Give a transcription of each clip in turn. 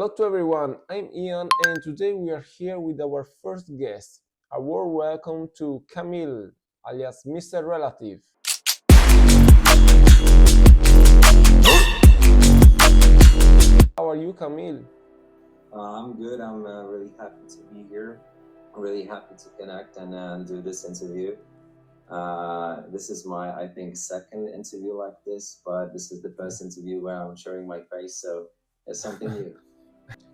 Hello to everyone, I'm Ian and today we are here with our first guest. A warm welcome to Camille, alias Mr. Relative. How are you, Camille? I'm good. I'm really happy to be here. I'm really happy to connect and do this interview. This is my, I think, second interview like this, but this is the first interview where I'm showing my face, so it's something new.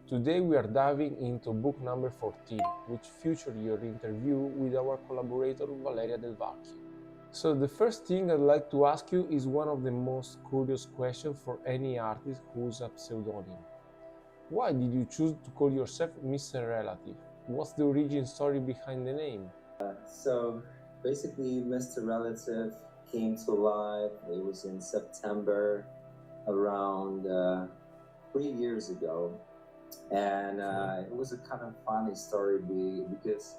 Today we are diving into book number 14, which features your interview with our collaborator Valeria Del Vacchio. So the first thing I'd like to ask you is one of the most curious questions for any artist who's a pseudonym. Why did you choose to call yourself Mr. Relative? What's the origin story behind the name? So basically, Mr. Relative came to life. It was in September, around 3 years ago, and it was a kind of funny story because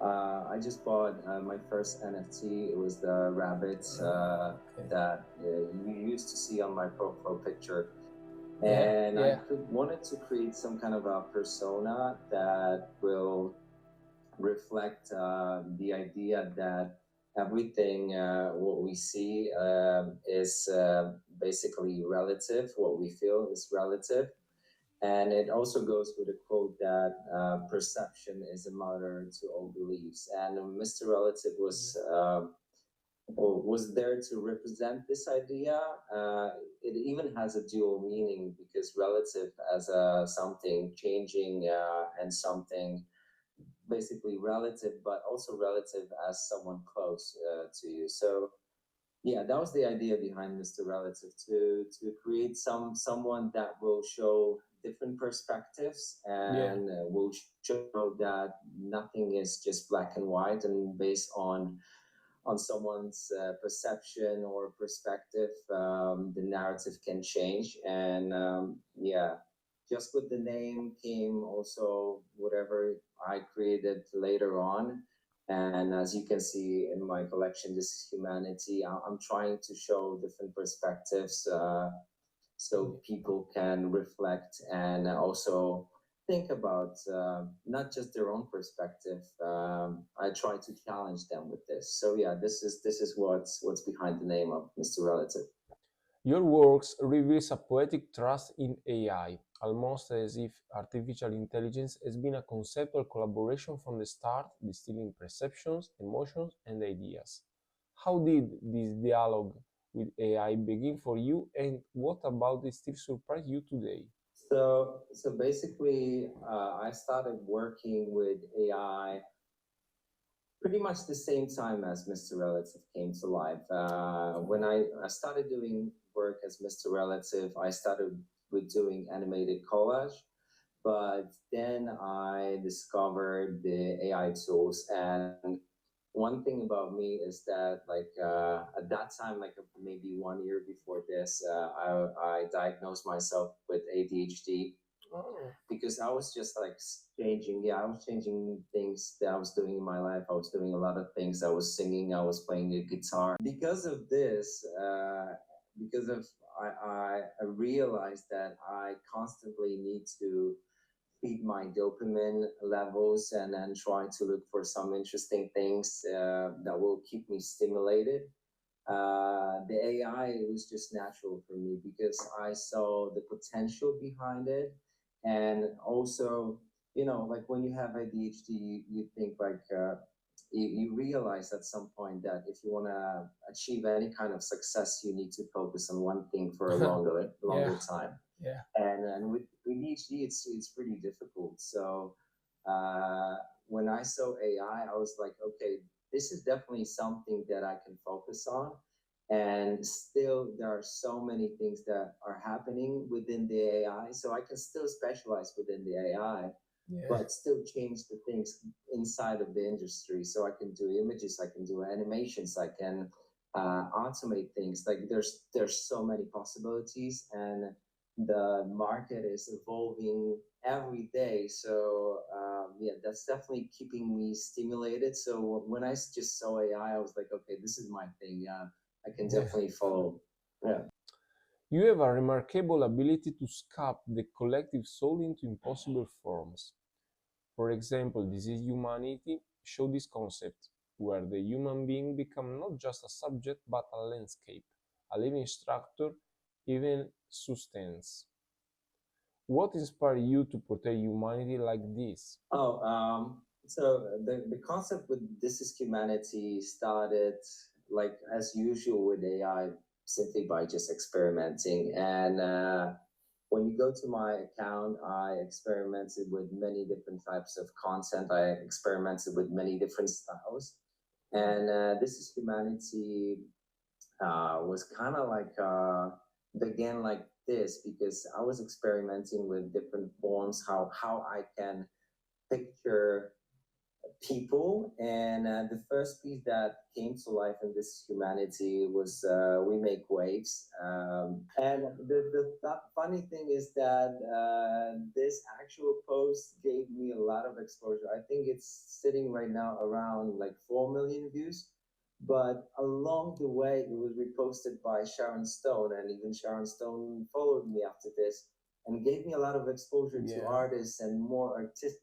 I just bought my first NFT. It was the rabbit that you used to see on my profile picture. And I wanted to create some kind of a persona that will reflect the idea that everything what we see is basically relative. What we feel is relative. And it also goes with a quote that perception is a mother to all beliefs. And Mr. Relative was there to represent this idea. It even has a dual meaning because relative as something changing and something basically relative, but also relative as someone close to you. So yeah, that was the idea behind Mr. Relative to create someone that will show different perspectives and will show that nothing is just black and white and based on someone's perception or perspective, the narrative can change. And just with the name came also whatever I created later on. And as you can see in my collection, This is Humanity, I'm trying to show different perspectives so people can reflect and also think about not just their own perspective. I try to challenge them with this. So yeah, this is what's behind the name of Mr. Relative. Your works reveals a poetic trust in AI, almost as if artificial intelligence has been a conceptual collaboration from the start, distilling perceptions, emotions, and ideas. How did this dialogue with AI begin for you, and what about it still surprise you today? So basically, I started working with AI pretty much the same time as Mr. Relative came to life. When I started doing work as Mr. Relative, I started with doing animated collage. But then I discovered the AI tools, and one thing about me is that, like at that time, like maybe 1 year before this, I diagnosed myself with ADHD because I was just like changing. Yeah, I was changing things that I was doing in my life. I was doing a lot of things. I was singing. I was playing the guitar. Because of this, because of I realized that I constantly need to feed my dopamine levels and then try to look for some interesting things that will keep me stimulated. The AI was just natural for me because I saw the potential behind it. And also, like when you have ADHD, you think like, you realize at some point that if you want to achieve any kind of success, you need to focus on one thing for a longer time. And with ADHD, it's pretty difficult. So when I saw AI, I was like, okay, this is definitely something that I can focus on. And still, there are so many things that are happening within the AI. So I can still specialize within the AI, but still change the things inside of the industry. So I can do images, I can do animations, I can automate things. Like there's so many possibilities, and the market is evolving every day. So yeah, that's definitely keeping me stimulated. So when I just saw AI, I was like, okay, this is my thing. I can definitely follow. Yeah. You have a remarkable ability to sculpt the collective soul into impossible forms. For example, This Is Humanity show this concept, where the human being becomes not just a subject but a landscape, a living structure, even substance. What inspired you to portray humanity like this? So the concept with This Is Humanity started like as usual with AI, simply by just experimenting. And when you go to my account, I experimented with many different types of content. I experimented with many different styles. And This Is Humanity was kind of like began like this because I was experimenting with different forms, how I can picture people. And the first piece that came to life in This Humanity was We Make Waves. And the funny thing is that this actual post gave me a lot of exposure. I think it's sitting right now around like 4 million views. But along the way, it was reposted by Sharon Stone, and even Sharon Stone followed me after this and gave me a lot of exposure to artists and more artistic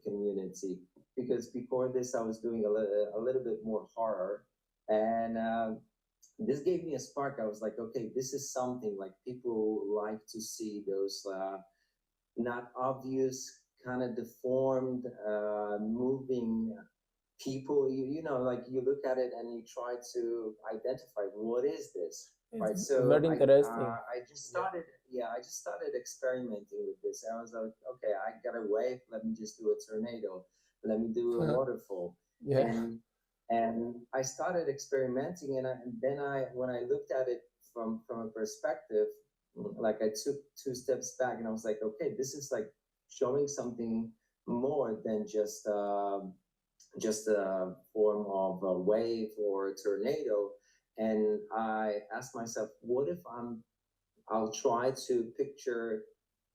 community. Because before this, I was doing a little bit more horror, and this gave me a spark. I was like, okay, this is something like people like to see those not obvious, kind of deformed, moving people. You know, like you look at it and you try to identify what is this, right? So very interesting. I just started, I just started experimenting with this. I was like, okay, I got a wave. Let me just do a tornado. Let me do a waterfall. Yeah. And I started experimenting, and then when I looked at it from a perspective, like I took 2 steps back, and I was like, okay, this is like showing something more than just a form of a wave or a tornado. And I asked myself, what if I'll try to picture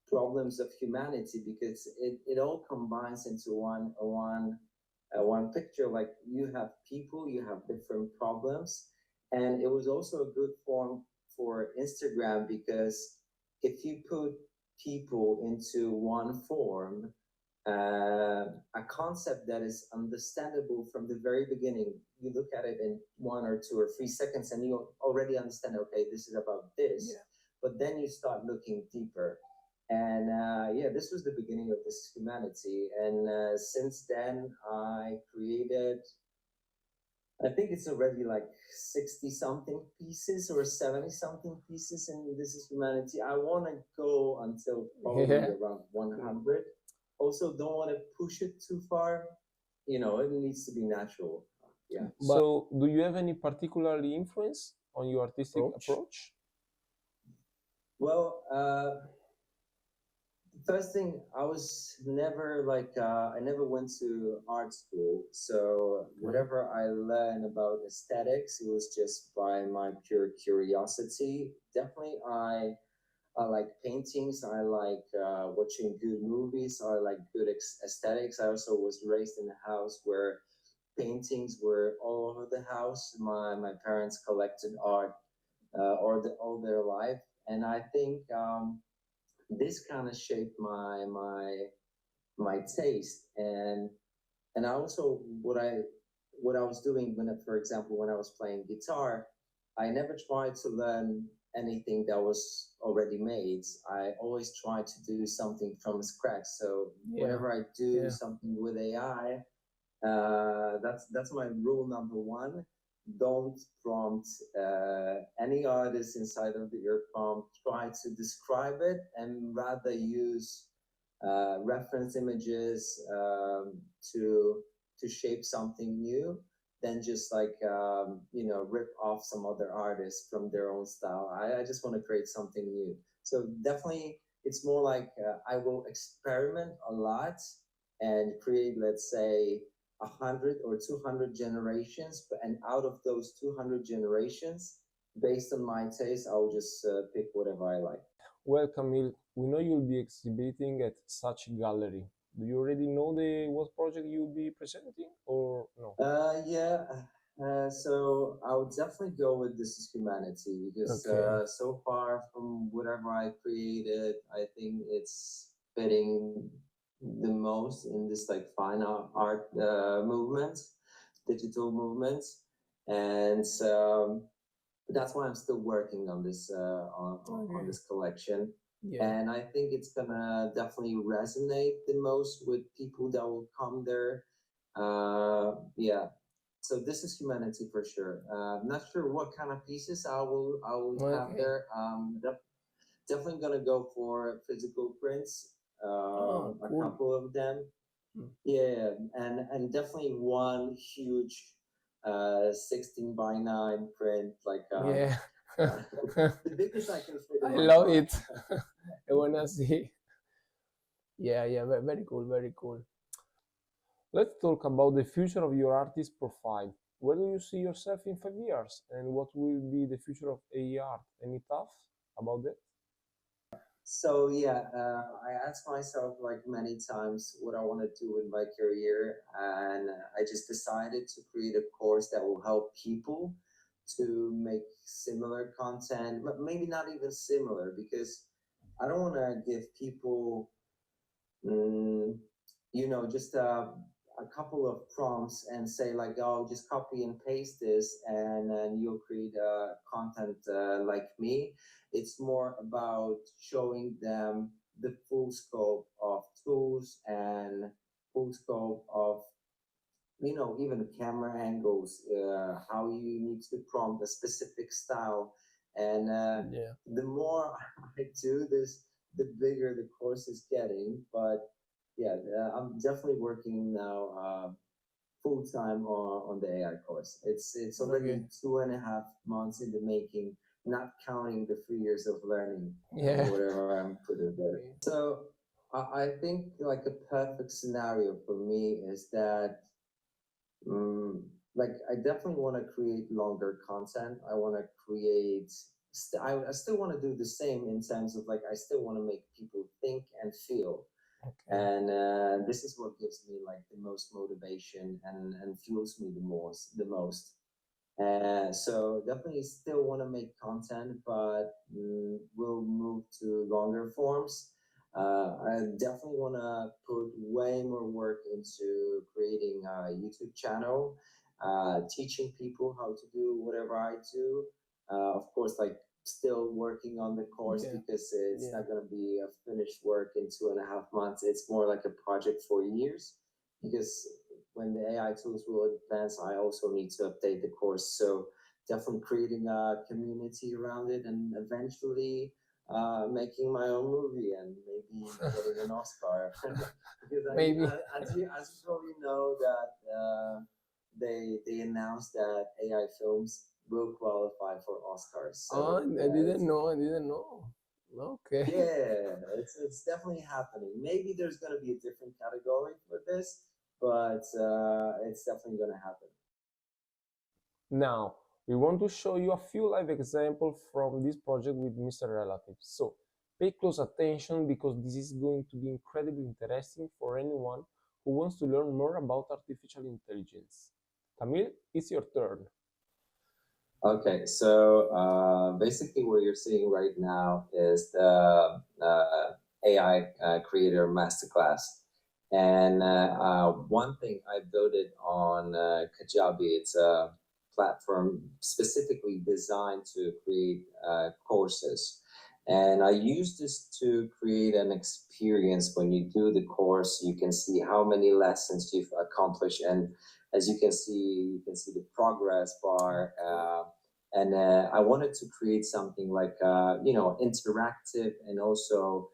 problems of humanity, because it all combines into one picture. Like you have people, you have different problems. And it was also a good form for Instagram, because if you put people into one form, a concept that is understandable from the very beginning. You look at it in 1 or 2 or 3 seconds and you already understand, okay, this is about this. Yeah. But then you start looking deeper. And this was the beginning of This Humanity. And since then, I created, I think it's already like 60 something pieces or 70 something pieces in This Is Humanity. I want to go until probably around 100. Also, don't want to push it too far. You know, it needs to be natural. Yeah. So, do you have any particular influence on your artistic approach? Well, the first thing, I was never like, I never went to art school. So whatever I learned about aesthetics, it was just by my pure curiosity. Definitely, I like paintings. I like watching good movies. I like good aesthetics. I also was raised in a house where paintings were all over the house. My parents collected art all their life, and I think this kind of shaped my taste. And I also what I was doing when, for example, when I was playing guitar, I never tried to learn anything that was already made. I always tried to do something from scratch. So whenever I do something with AI, that's my rule number one. Don't prompt any artist inside of your prompt. Try to describe it, and rather use reference images to shape something new, than just like rip off some other artist from their own style. I just want to create something new. So definitely, it's more like I will experiment a lot and create, let's say, 100 or 200 generations, and out of those 200 generations, based on my taste, I'll just pick whatever I like. Well, Camille, we know you'll be exhibiting at such gallery. Do you already know what project you'll be presenting, or no? Yeah, So I would definitely go with This Is Humanity because Okay. so far from whatever I created, I think it's fitting the most in this like fine art movement, digital movement, and that's why I'm still working on this on Okay. this collection. Yeah. And I think it's gonna definitely resonate the most with people that will come there. Yeah, so This Is Humanity for sure. Not sure what kind of pieces I will have Okay. there. Definitely gonna go for physical prints. Oh, A cool. couple of them. Mm. Yeah, and definitely one huge 16 by 9 print, like Yeah. the biggest I can fit in I my love car. it. I wanna see. Yeah, yeah, very cool, very cool. Let's talk about the future of your artist profile. Where do you see yourself in 5 years, and what will be the future of AI art? Any thoughts about that? So yeah, I asked myself like many times what I want to do in my career, and I just decided to create a course that will help people to make similar content, but maybe not even similar, because I don't want to give people mm, just a couple of prompts and say like, oh, just copy and paste this, and then you'll create content like me. It's more about showing them the full scope of tools and full scope of even camera angles, how you need to prompt a specific style, and Yeah. the more I do this, the bigger the course is getting. But yeah, I'm definitely working now full time on the AI course. It's Okay. already 2.5 months in the making, not counting the 3 years of learning Yeah. whatever I'm putting there. Okay. So I think like a perfect scenario for me is that Mm, like I definitely want to create longer content. I want to create. I still want to do the same in terms of like I still want to make people think and feel, Okay. and this is what gives me like the most motivation and fuels me the most. So definitely still want to make content, but we'll move to longer forms. I definitely want to put way more work into creating a YouTube channel, teaching people how to do whatever I do. Of course, like still working on the course Yeah. because it's Yeah. not going to be a finished work in 2.5 months. It's more like a project for years because when the AI tools will advance, I also need to update the course. So definitely creating a community around it, and eventually making my own movie and maybe getting an Oscar. Because Maybe. as you probably know that they announced that AI films will qualify for Oscars. Oh, So I yeah, didn't know. I didn't know. Okay. it's definitely happening. Maybe there's going to be a different category for this, but it's definitely going to happen. Now, we want to show you a few live examples from this project with Mr. Relative. So, pay close attention because this is going to be incredibly interesting for anyone who wants to learn more about artificial intelligence. Camille, it's your turn. Okay, so basically what you're seeing right now is the AI Creator Masterclass. And one thing I built it on Kajabi. It's a platform specifically designed to create courses. And I use this to create an experience. When you do the course, you can see how many lessons you've accomplished. And as you can see the progress bar. And I wanted to create something like interactive, and also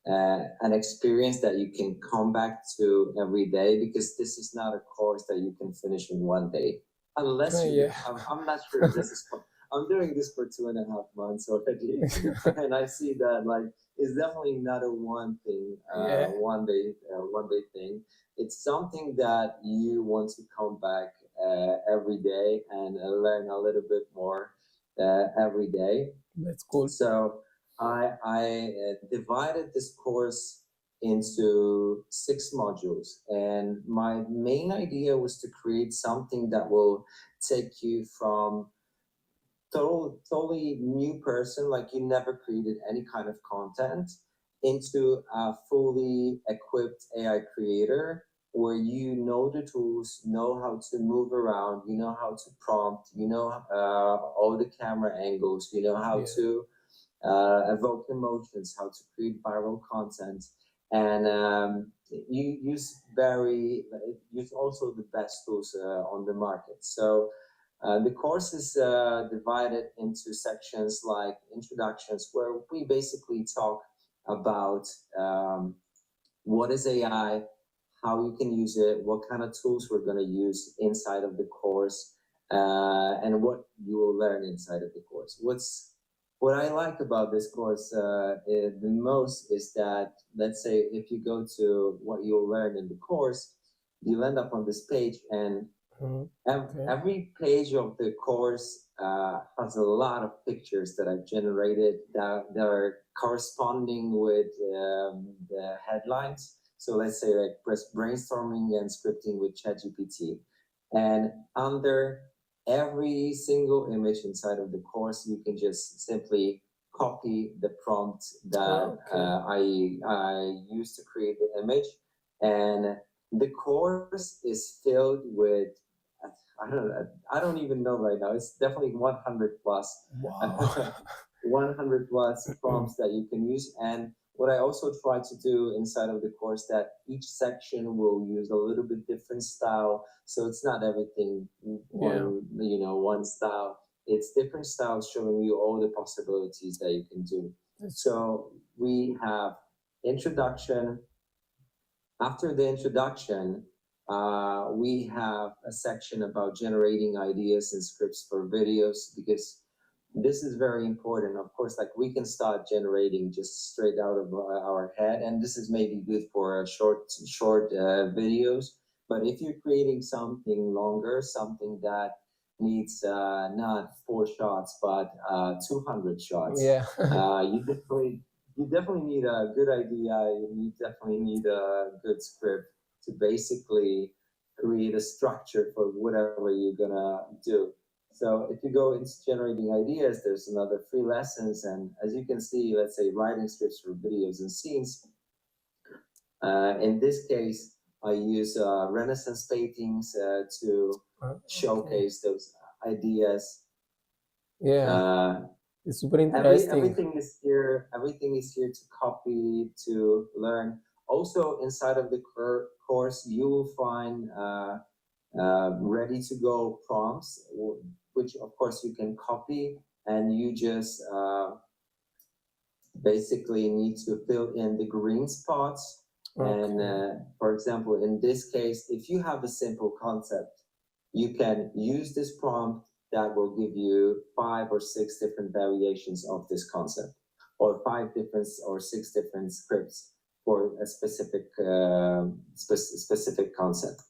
an experience that you can come back to every day, because this is not a course that you can finish in one day unless Yeah. I'm not sure this is I'm doing this for 2.5 months already. And I see that like it's definitely not a Yeah. one day thing. It's something that you want to come back every day and learn a little bit more every day. That's cool. So I divided this course. into 6 modules. And my main idea was to create something that will take you from totally new person, like you never created any kind of content, into a fully equipped AI creator where you know the tools, know how to move around, you know how to prompt, you know all the camera angles, you know how to evoke emotions, how to create viral content, and you use also the best tools on the market. So the course is divided into sections like introductions, where we basically talk about what is AI, how you can use it, what kind of tools we're going to use inside of the course, and what you will learn inside of the course. What I like about this course the most is that, let's say, if you go to what you'll learn in the course, you'll end up on this page, and every page of the course has a lot of pictures that I've generated that are corresponding with the headlines. So let's say like brainstorming and scripting with ChatGPT. And under every single image inside of the course, you can just simply copy the prompt that I used to create the image. And the course is filled with, I don't even know right now. It's definitely 100 plus. Wow. 100 plus prompts that you can use. And what I also try to do inside of the course, that each section will use a little bit different style. So it's not everything one style. It's different styles showing you all the possibilities that you can do. So we have introduction. After the introduction, we have a section about generating ideas and scripts for videos, because this is very important. Of course, like we can start generating just straight out of our head, and this is maybe good for short videos. But if you're creating something longer, something that needs not 4 shots but 200 shots, you definitely need a good idea. You definitely need a good script to basically create a structure for whatever you're gonna do. So if you go into generating ideas, there's another 3 lessons. And as you can see, let's say writing scripts for videos and scenes. In this case, I use Renaissance paintings to showcase those ideas. It's super interesting. Everything is here. Everything is here to copy, to learn. Also, inside of the course, you will find ready-to-go prompts, which of course you can copy, and you just basically need to fill in the green spots. And for example, in this case, if you have a simple concept, you can use this prompt that will give you 5 or 6 different variations of this concept, or 5 different or 6 different scripts for a specific specific concept.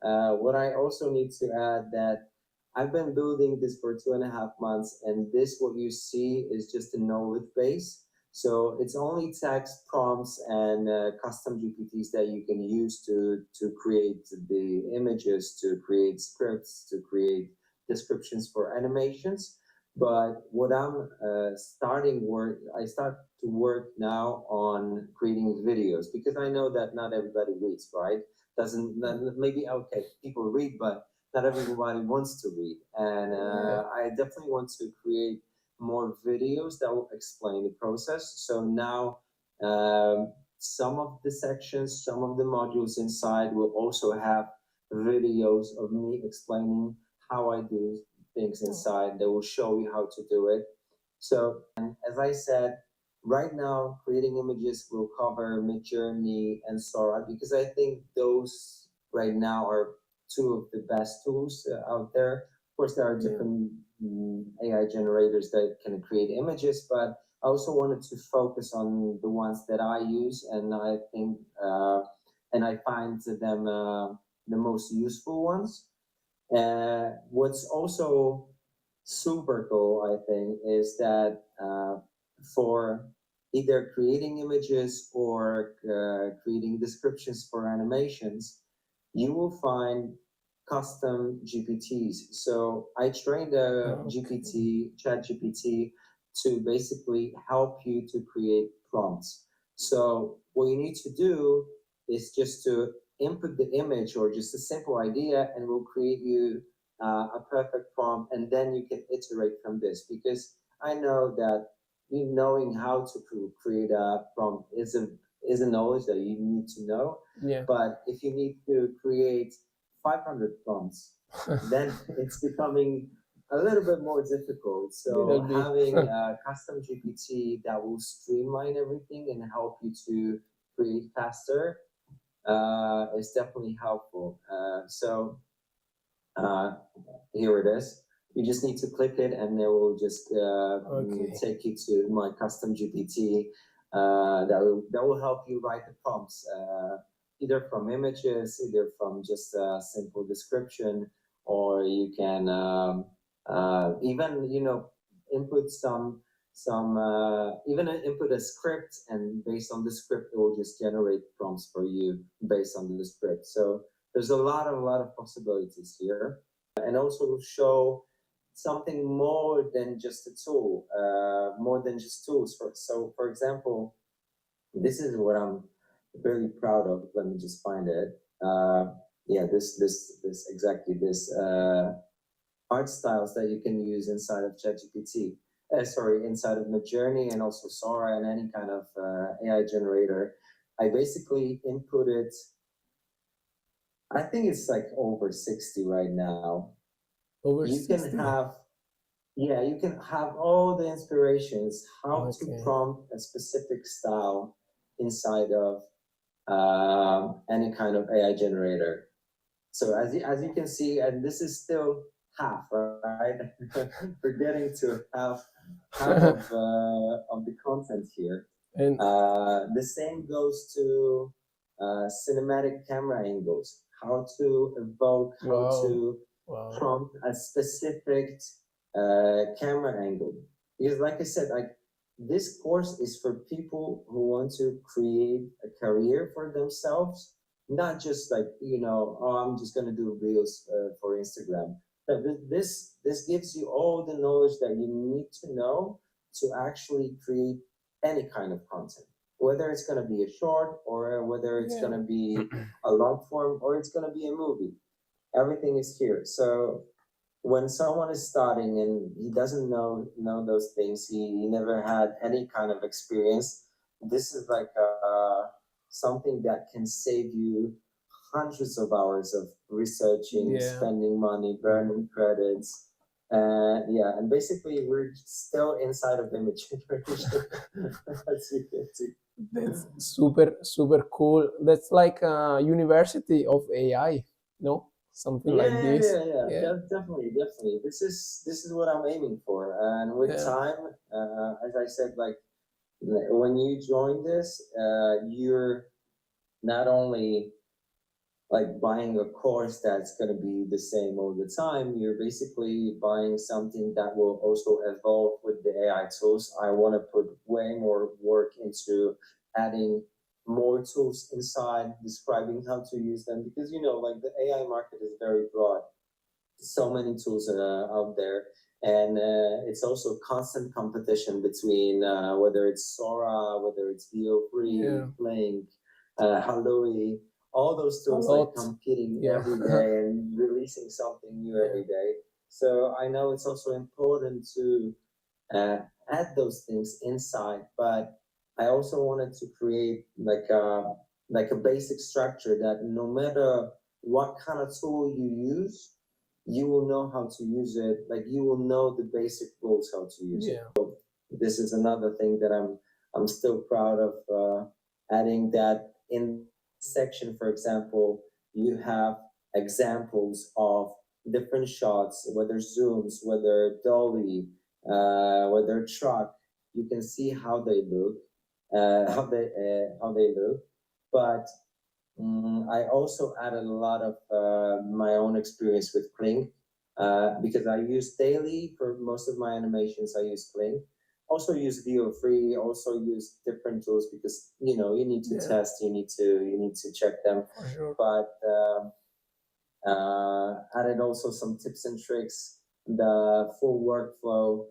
What I also need to add, that I've been building this for 2.5 months, and this, what you see, is just a knowledge base. So it's only text prompts and custom GPTs that you can use to create the images, to create scripts, to create descriptions for animations. But what I'm I start to work now on creating videos, because I know that not everybody reads, right? Maybe, okay, people read, but not everybody wants to read. And I definitely want to create more videos that will explain the process. So now some of the sections, some of the modules inside will also have videos of me explaining how I do things inside. They will show you how to do it. So, and as I said, right now, creating images will cover Midjourney and Sora, because I think those right now are 2 of the best tools out there. Of course, there are different AI generators that can create images, but I also wanted to focus on the ones that I use, and I think, and I find them the most useful ones. What's also super cool, I think, is that for either creating images or creating descriptions for animations, you will find custom GPTs. So I trained a GPT, Chat GPT, to basically help you to create prompts. So what you need to do is just to input the image or just a simple idea, and we'll create you a perfect prompt, and then you can iterate from this. Because I know that you knowing how to create a prompt is a knowledge that you need to know. Yeah. But if you need to create 500 prompts, then it's becoming a little bit more difficult. So having a custom GPT that will streamline everything and help you to create faster is definitely helpful. Here it is. You just need to click it, and it will just take you to my custom GPT that will help you write the prompts, either from images, either from just a simple description, or you can even input even input a script, and based on the script, it will just generate prompts for you based on the script. So there's a lot of possibilities here, and also show something more than just a tool, more than just tools. For example, this is what I'm very proud of. Let me just find it. This exactly this art styles that you can use inside of ChatGPT. Inside of Midjourney and also Sora and any kind of AI generator. I basically inputted, I think it's like over 60 right now. You can have all the inspirations how to prompt a specific style inside of any kind of AI generator. So as you can see, and this is still half, right? We're getting to half of the content here. And the same goes to cinematic camera angles, how to evoke, how to prompt a specific camera angle. Because like I said, like this course is for people who want to create a career for themselves, not just like, oh, I'm just going to do reels for Instagram. But this gives you all the knowledge that you need to know to actually create any kind of content, whether it's going to be a short or whether it's going to be a long form or it's going to be a movie. Everything is here. So when someone is starting and he doesn't know those things, he never had any kind of experience, this is like something that can save you hundreds of hours of researching, spending money, burning credits. And basically we're still inside of image generation. As you can see. That's super cool. That's like a university of AI, no? Something like this. Yeah. Definitely. This is what I'm aiming for. And with time, as I said, like when you join this, you're not only like buying a course that's going to be the same all the time. You're basically buying something that will also evolve with the AI tools. I want to put way more work into adding more tools inside, describing how to use them, because like the AI market is very broad. So many tools out there, and it's also constant competition between whether it's Sora, whether it's VO3, Blink, Halloy, all those tools like competing every day and releasing something new every day. So I know it's also important to add those things inside, but I also wanted to create like a basic structure that no matter what kind of tool you use, you will know how to use it. Like you will know the basic rules how to use it. So this is another thing that I'm still proud of adding, that in section, for example, you have examples of different shots, whether zooms, whether dolly, whether truck. You can see how they look, how they look. But I also added a lot of my own experience with Kling, because I use daily for most of my animations. I use Kling, also use VO3, also use different tools because you need to test, you need to check them. For sure. But added also some tips and tricks, the full workflow,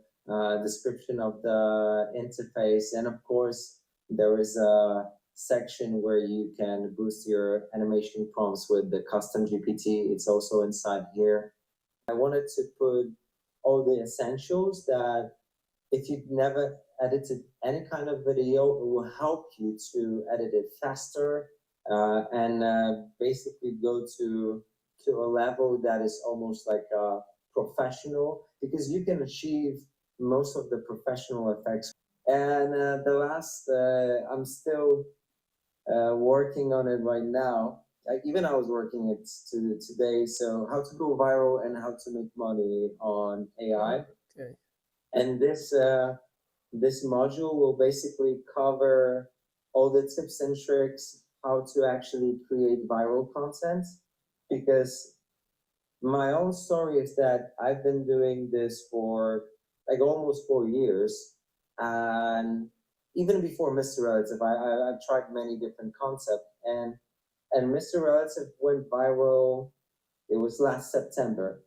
description of the interface, and of course there is a section where you can boost your animation prompts with the custom GPT. It's also inside here. I wanted to put all the essentials that if you've never edited any kind of video, it will help you to edit it faster and basically go to a level that is almost like a professional, because you can achieve most of the professional effects. And the last, I'm still working on it right now. Even I was working it today. So how to go viral and how to make money on AI. Okay. And this module will basically cover all the tips and tricks how to actually create viral content, because my own story is that I've been doing this for like almost 4 years, and even before Mr. Relative, I've tried many different concepts, and Mr. Relative went viral. It was last September,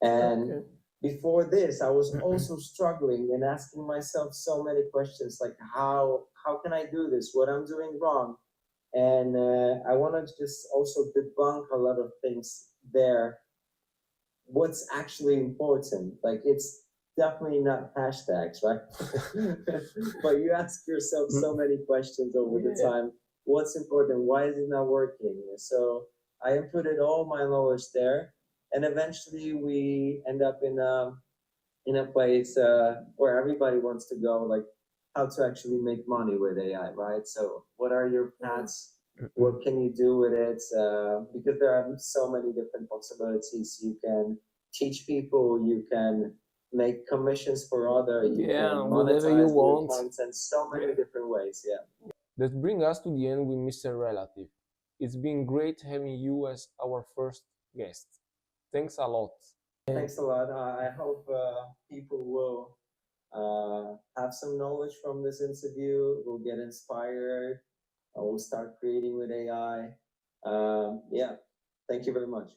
and Okay. before this, I was also struggling and asking myself so many questions like how can I do this? What I'm doing wrong? And I want to just also debunk a lot of things there. What's actually important? Like it's definitely not hashtags, right? But you ask yourself so many questions over the time. What's important? Why is it not working? So I inputted all my knowledge there, and eventually we end up in a place where everybody wants to go, like how to actually make money with AI, right? So what are your paths? What can you do with it? Because there are so many different possibilities. You can teach people, you can make commissions for other, you can whatever monetize you your want. content, so many different ways. Yeah. That brings us to the end with Mr. Relative. It's been great having you as our first guest. Thanks a lot. Thanks a lot. I hope people will have some knowledge from this interview, will get inspired, will start creating with AI. Yeah, thank you very much.